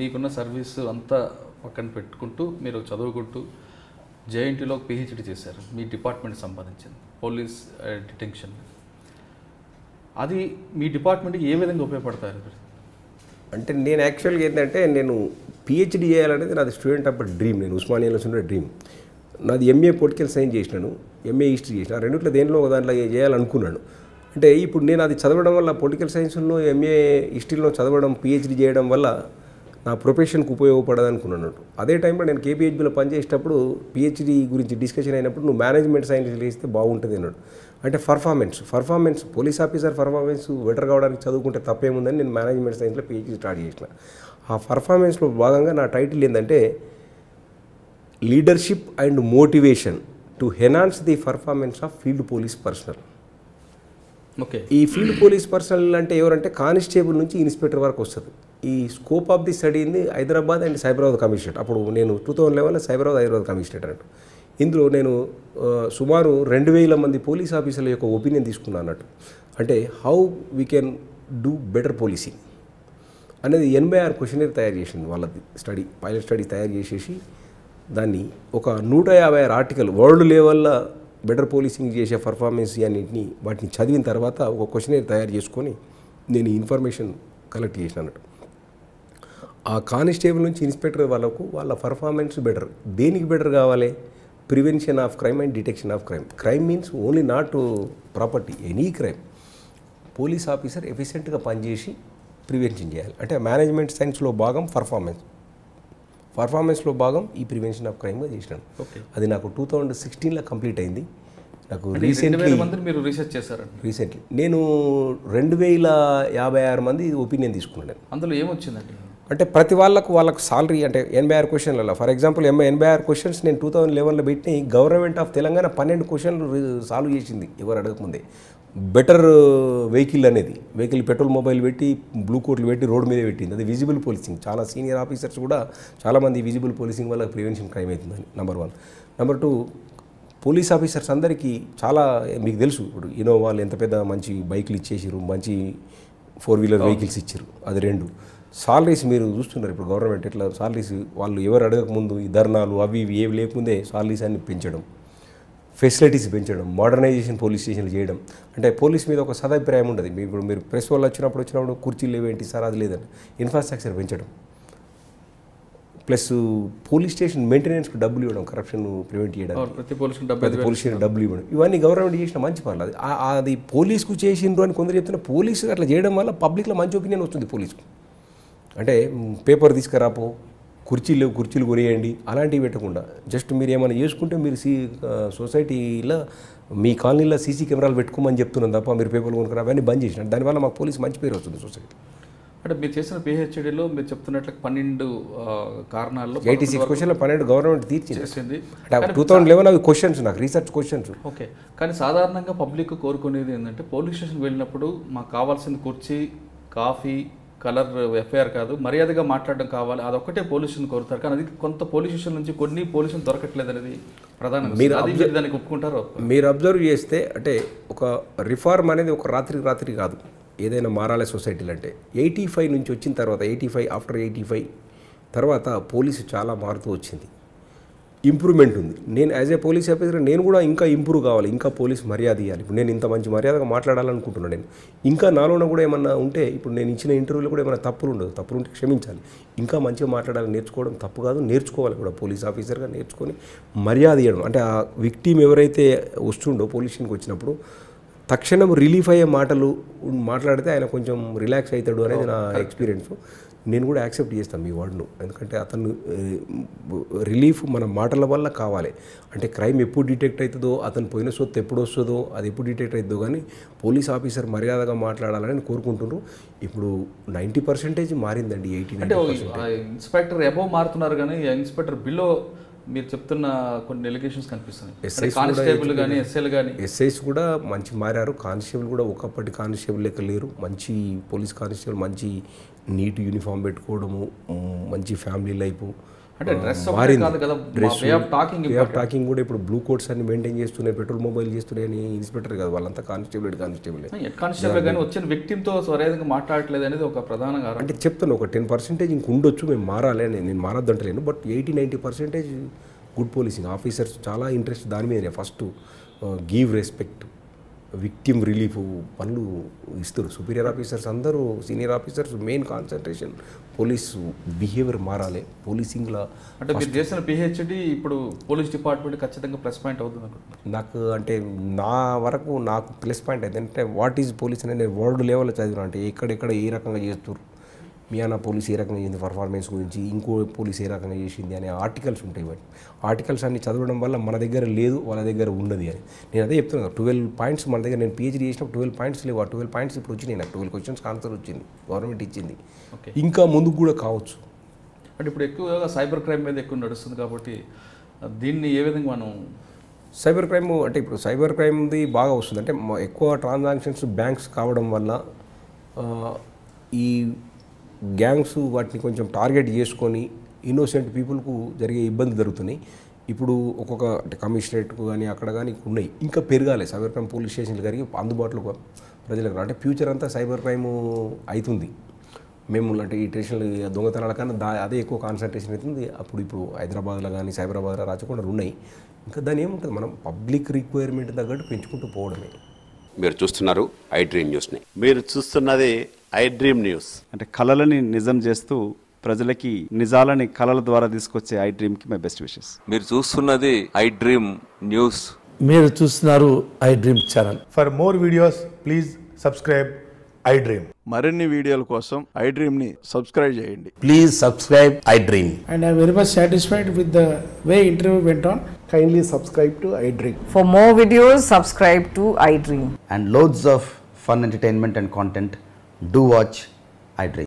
మీకున్న సర్వీస్ అంతా పక్కన పెట్టుకుంటూ మీరు చదువుకుంటూ జేఎన్టీలో పిహెచ్డి చేశారు, మీ డిపార్ట్మెంట్ సంపాదించింది పోలీస్ డిటెన్షన్. అది మీ డిపార్ట్మెంట్కి ఏ విధంగా ఉపయోగపడతారు? అంటే నేను యాక్చువల్గా ఏంటంటే నేను పిహెచ్డి చేయాలనేది నాది స్టూడెంట్ అప్పుడు డ్రీమ్. నేను ఉస్మానియాలో ఉన్న డ్రీమ్. నాది ఎంఏ పొలిటికల్ సైన్స్ చేసినాను, ఎంఏ హిస్టరీ చేసిన. రెండిట్లో దేంట్లో ఒక దాంట్లో చేయాలనుకున్నాను. అంటే ఇప్పుడు నేను అది చదవడం వల్ల పొలిటికల్ సైన్స్లో ఎంఏ హిస్టరీలో చదవడం పిహెచ్డి చేయడం వల్ల నా ప్రొఫెషన్కి ఉపయోగపడదు అనుకున్నాను. అదే టైంలో నేను కేపీహెచ్బీలో పనిచేసేటప్పుడు పిహెచ్డి గురించి డిస్కషన్ అయినప్పుడు నువ్వు మేనేజ్మెంట్ సైన్స్ చేస్తే బాగుంటుంది అన్నాడు. అంటే performance police officer performance better కావడానికి చదువుకుంటే తప్పేముందని నేను మేనేజ్మెంట్ సైన్స్లో పిహెచ్డి స్టార్ట్ చేసిన. ఆ పర్ఫార్మెన్స్లో భాగంగా నా టైటిల్ ఏంటంటే leadership and motivation to enhance the performance of field police personnel. Okay, ఈ ఫీల్డ్ పోలీస్ పర్సనల్ అంటే ఎవరంటే కానిస్టేబుల్ నుంచి ఇన్స్పెక్టర్ వరకు వస్తుంది. ఈ స్కోప్ ఆఫ్ ది స్టడీని హైదరాబాద్ అండ్ సైబరాబాద్ కమిషనరేట్. అప్పుడు నేను 2011 సైబరాబాద్ హైదరాబాద్ కమిషనరేట్ అన్నట్టు. ఇందులో నేను సుమారు 2000 మంది పోలీస్ ఆఫీసర్ల యొక్క ఒపీనియన్ తీసుకున్నాను అన్నట్టు. అంటే how we can do better policing అనేది 86 క్వశ్చనరీ తయారు చేసింది. వాళ్ళది స్టడీ, పైలట్ స్టడీ తయారు చేసేసి దాన్ని ఒక 156 ఆర్టికల్ వరల్డ్ లెవెల్లో బెటర్ పోలీసింగ్ చేసే పర్ఫార్మెన్స్ అన్నింటినీ వాటిని చదివిన తర్వాత ఒక క్వశ్చనరీ తయారు చేసుకొని నేను ఇన్ఫర్మేషన్ కలెక్ట్ చేసినాను. ఆ కానిస్టేబుల్ నుంచి ఇన్స్పెక్టర్ వాళ్ళకు వాళ్ళ పర్ఫార్మెన్స్ బెటర్. దేనికి బెటర్ కావాలి? Prevention of crime and detection of crime. Crime means only not property, any crime. Police officer ఎఫిషియెంట్గా పనిచేసి ప్రివెన్షన్ చేయాలి. అంటే మేనేజ్మెంట్ సైన్స్లో భాగం పర్ఫార్మెన్స్లో భాగం ఈ ప్రివెన్షన్ ఆఫ్ క్రైమ్గా చేసినాను. అది నాకు 2016లో కంప్లీట్ అయింది. నాకు రీసెంట్లీ నేను 2056 మంది ఒపీనియన్ తీసుకున్నాను. అందులో ఏమొచ్చిందండి? అంటే ప్రతి వాళ్ళకు సాలరీ అంటే 86 క్వశ్చన్లలో, ఫర్ ఎగ్జాంపుల్ 86 క్వశ్చన్స్ నేను 2011లో పెట్టి గవర్నమెంట్ ఆఫ్ తెలంగాణ 12 క్వశ్చన్లు సాల్వ్ చేసింది ఎవరు అడగకముందే. బెటర్ వెహికల్ అనేది, వెహికల్ పెట్రోల్ మొబైల్ పెట్టి బ్లూ కోట్లు పెట్టి రోడ్డు మీద పెట్టింది. అది విజిబుల్ పోలీసింగ్. చాలా సీనియర్ ఆఫీసర్స్ కూడా చాలామంది విజిబుల్ పోలీసింగ్ వల్ల ప్రివెన్షన్ క్రైమ్ అవుతుందని. నెంబర్ 1. నెంబర్ 2, పోలీస్ ఆఫీసర్స్ అందరికీ చాలా మీకు తెలుసు, ఇప్పుడు ఇన్నోవాలు ఎంత పెద్ద మంచి బైకులు ఇచ్చేసారు, మంచి 4-వీలర్ వెహికల్స్ ఇచ్చారు. అది 2. సాలరీస్ మీరు చూస్తున్నారు ఇప్పుడు గవర్నమెంట్ ఎట్లా సాలరీస్ వాళ్ళు ఎవరు అడగకముందు ఈ ధర్నాలు అవి ఇవి ఏవి లేకముందే సాలరీస్ అన్ని పెంచడం, ఫెసిలిటీస్ పెంచడం, మోడర్నైజేషన్ పోలీస్ స్టేషన్లు చేయడం. అంటే పోలీస్ మీద ఒక సదాభిప్రాయం ఉంటుంది. ఇప్పుడు మీరు ప్రెస్ వాళ్ళు వచ్చినప్పుడు కుర్చీలు లేవేంటి సార్, అది లేదని ఇన్ఫ్రాస్ట్రక్చర్ పెంచడం, ప్లస్ పోలీస్ స్టేషన్ మెయింటెనెన్స్కి డబ్బులు ఇవ్వడం, కరప్షన్ ప్రివెంట్ చేయడం, ప్రతి పోలీస్ స్టేషన్ డబ్బులు ఇవ్వడం, ఇవన్నీ గవర్నమెంట్ చేసిన మంచి పనులు. అది పోలీసుకు చేసిండ్రు అని కొందరు చెప్తున్నా. పోలీసు అట్లా చేయడం వల్ల పబ్లిక్లో మంచి ఒపీనియన్ వస్తుంది పోలీసుకు. అంటే పేపర్ తీసుకురాపో, కుర్చీలు కొనియండి అలాంటివి పెట్టకుండా జస్ట్ మీరు ఏమైనా చేసుకుంటే మీరు సొసైటీలో మీ కాలనీలో సీసీ కెమెరాలు పెట్టుకోమని చెప్తున్నాను తప్ప మీరు పేపర్లు కొనుక్కురా అవన్నీ బంద్ చేసినారు. దానివల్ల మాకు పోలీసు మంచి పేరు వస్తుంది సొసైటీ. అంటే మీరు చేసిన పిహెచ్డీలో మీరు చెప్తున్నట్లు 12 కారణాల్లో 86 క్వశ్చన్లో 12 గవర్నమెంట్ తీర్చింది. 2011 అవి క్వశ్చన్స్, నాకు రీసెర్చ్ క్వశ్చన్స్. ఓకే, కానీ సాధారణంగా పబ్లిక్ కోరుకునేది ఏంటంటే పోలీస్ స్టేషన్కి వెళ్ళినప్పుడు మాకు కావాల్సింది కుర్చీ, కాఫీ, కలర్, ఎఫ్ఐఆర్ కాదు, మర్యాదగా మాట్లాడడం కావాలి, అదొక్కటే పోలీసుని కోరుతారు. కానీ అది కొంత పోలీస్ స్టేషన్ నుంచి కొన్ని పోలీసులు దొరకట్లేదు అనేది ప్రధానంగా. మీరు దానికి ఒప్పుకుంటారు? మీరు అబ్జర్వ్ చేస్తే అంటే ఒక రిఫార్మ్ అనేది ఒక రాత్రి కాదు. ఏదైనా మారాలి సొసైటీలు అంటే 85 నుంచి వచ్చిన తర్వాత 85 ఆఫ్టర్ 85 తర్వాత పోలీసు చాలా మారుతూ వచ్చింది. ఇంప్రూవ్మెంట్ ఉంది. నేను యాజ్ ఏ పోలీస్ ఆఫీసర్ నేను కూడా ఇంకా ఇంప్రూవ్ కావాలి, ఇంకా పోలీస్ మర్యాద ఇవ్వాలి. ఇప్పుడు నేను ఇంత మంచి మర్యాదగా మాట్లాడాలనుకుంటున్నాను. నేను ఇంకా నాలోన కూడా ఏమన్నా ఉంటే, ఇప్పుడు నేను ఇచ్చిన ఇంటర్వ్యూలో కూడా ఏమైనా తప్పులు ఉండదు, తప్పులు ఉంటే క్షమించాలి. ఇంకా మంచిగా మాట్లాడాలి, నేర్చుకోవడం తప్పు కాదు, నేర్చుకోవాలి కూడా. పోలీస్ ఆఫీసర్గా నేర్చుకొని మర్యాద ఇవ్వడం అంటే ఆ విక్టిమ్ ఎవరైతే వస్తుండో పోలీస్ స్టేషన్కి వచ్చినప్పుడు తక్షణం రిలీఫ్ అయ్యే మాటలు మాట్లాడితే ఆయన కొంచెం రిలాక్స్ అవుతాడు అనేది నా ఎక్స్పీరియన్స్. నేను కూడా యాక్సెప్ట్ చేస్తాను మీ వర్డ్ను. ఎందుకంటే అతను రిలీఫ్ మన మాటల వల్ల కావాలి. అంటే క్రైమ్ ఎప్పుడు డిటెక్ట్ అవుతుందో, అతను పోయిన సొత్తు ఎప్పుడు వస్తుందో, అది ఎప్పుడు డిటెక్ట్ అవుతుందో కానీ పోలీస్ ఆఫీసర్ మర్యాదగా మాట్లాడాలని కోరుకుంటున్నారు. ఇప్పుడు 90% మారిందండి. 80-90%. ఇన్స్పెక్టర్ అబోవ్ మారుతున్నారు కానీ ఇన్స్పెక్టర్ బిలో మీరు చెప్తున్న కొన్ని ఎలిగేషన్స్ కనిపిస్తున్నాయి. కానిస్టేబుల్ కానీ ఎస్ఐలు కానీ ఎస్ఐస్ కూడా మంచి మారారు. కానిస్టేబుల్ కూడా ఒకప్పటి కానిస్టేబుల్ లెక్క లేరు. మంచి పోలీస్ కానిస్టేబుల్ మంచి నీట్ యూనిఫామ్ పెట్టుకోవడము, మంచి ఫ్యామిలీ లైఫ్. అంటే డ్రెస్ మారింది. కాదు కదా, వే ఆఫ్ టాకింగ్ కూడా ఇప్పుడు బ్లూ కోట్స్ అన్ని మెయింటైన్ చేస్తున్నాయి, పెట్రోల్ మొబైల్ చేస్తున్నాయి అని ఇన్స్పెక్టర్ కాదు, వాళ్ళంతా కానిస్టేబుల్ కానిస్టేబుల్ కానీ వచ్చిన వ్యక్తితో సరైనగా మాట్లాడలేదు అనేది ఒక ప్రధాన కారణం. అంటే చెప్తాను, ఒక 10% ఇంక ఉండొచ్చు, మేము మారాలి అని నేను మారద్దంటలేను. బట్ 80-90% గుడ్ పోలీసింగ్ ఆఫీసర్స్ చాలా ఇంట్రెస్ట్ దాని మీదనే. First give respect, victim relief పనులు ఇస్తారు. సుపీరియర్ ఆఫీసర్స్ అందరూ, senior officers main concentration police behaviour మారాలి పోలీసింగ్లో. అంటే మీరు చేసిన పిహెచ్డి ఇప్పుడు పోలీస్ డిపార్ట్మెంట్ ఖచ్చితంగా ప్లస్ పాయింట్ అవుతుంది అనుకుంటున్నాను. నాకు అంటే నా వరకు నాకు ప్లస్ పాయింట్ ఏంటంటే వాట్ ఈజ్ పోలీస్ అనేది నేను వరల్డ్ లెవెల్లో చదివిన. అంటే ఎక్కడెక్కడ ఏ రకంగా చేస్తారు, మియానా పోలీస్ ఏ రకంగా చేసింది పర్ఫార్మెన్స్ గురించి, ఇంకో పోలీస్ ఏ రకంగా చేసింది అనే ఆర్టికల్స్ ఉంటాయి. వాటి ఆర్టికల్స్ అన్ని చదవడం వల్ల మన దగ్గర లేదు, వాళ్ళ దగ్గర ఉన్నది అని నేను అదే చెప్తున్నాను. 12 పాయింట్స్ మన దగ్గర, నేను పిహెచ్డీ చేసినప్పుడు 12 పాయింట్స్ లేవు. ఆ 12 పాయింట్స్ ఇప్పుడు వచ్చినాయి. నాకు 12 క్వశ్చన్స్కి ఆన్సర్ వచ్చింది, గవర్నమెంట్ ఇచ్చింది. ఇంకా ముందుకు కూడా కావచ్చు. అంటే ఇప్పుడు ఎక్కువగా సైబర్ క్రైమ్ మీద ఎక్కువ నడుస్తుంది కాబట్టి దీన్ని ఏ విధంగా మనం సైబర్ క్రైమ్ అంటే ఇప్పుడు సైబర్ క్రైమ్ది బాగా వస్తుంది. అంటే ఎక్కువ ట్రాన్సాక్షన్స్ బ్యాంక్స్ కావడం వల్ల ఈ గ్యాంగ్స్ వాటిని కొంచెం టార్గెట్ చేసుకొని ఇన్నోసెంట్ పీపుల్కు జరిగే ఇబ్బంది జరుగుతున్నాయి. ఇప్పుడు ఒక్కొక్క అంటే కమిషనరేట్కు కానీ అక్కడ కానీ ఉన్నాయి, ఇంకా పెరగాలి. సైబర్ క్రైమ్ పోలీస్ స్టేషన్లు కలిగి అందుబాటులో ప్రజలకు అంటే ఫ్యూచర్ అంతా సైబర్ క్రైమ్ అవుతుంది. మేము అంటే ఈ స్టేషన్లు దొంగతనాల కన్నా అదే ఎక్కువ కాన్సన్ట్రేషన్ అవుతుంది. ఇప్పుడు హైదరాబాద్లో కానీ సైబరాబాద్లో రాచకుండా ఉన్నాయి. ఇంకా దాని ఏముంటుంది, మనం పబ్లిక్ రిక్వైర్మెంట్ తగ్గట్టు పెంచుకుంటూ పోవడమే. మీరు చూస్తున్నారు ఐ డ్రీమ్ న్యూస్ని. మీరు చూస్తున్నది ఐ డ్రీమ్ న్యూస్. అంటే కళలని నిజం చేస్తూ ప్రజలకి నిజాలని కళల ద్వారా తీసుకొచ్చే ఐ డ్రీమ్కి మై బెస్ట్ విషెస్. మీరు చూస్తున్నది ఐ డ్రీమ్ న్యూస్. మీరు చూస్తున్నారు I dream channel. For more videos please subscribe I dream. మరిన్ని వీడియోల కోసం ఐ డ్రీమ్ని సబ్స్క్రైబ్ చేయండి. Please subscribe I dream. And I'm very much satisfied with the way interview went on. Kindly subscribe to I Dream. For more videos, subscribe to I Dream. And loads of fun entertainment and content. Do watch I Dream.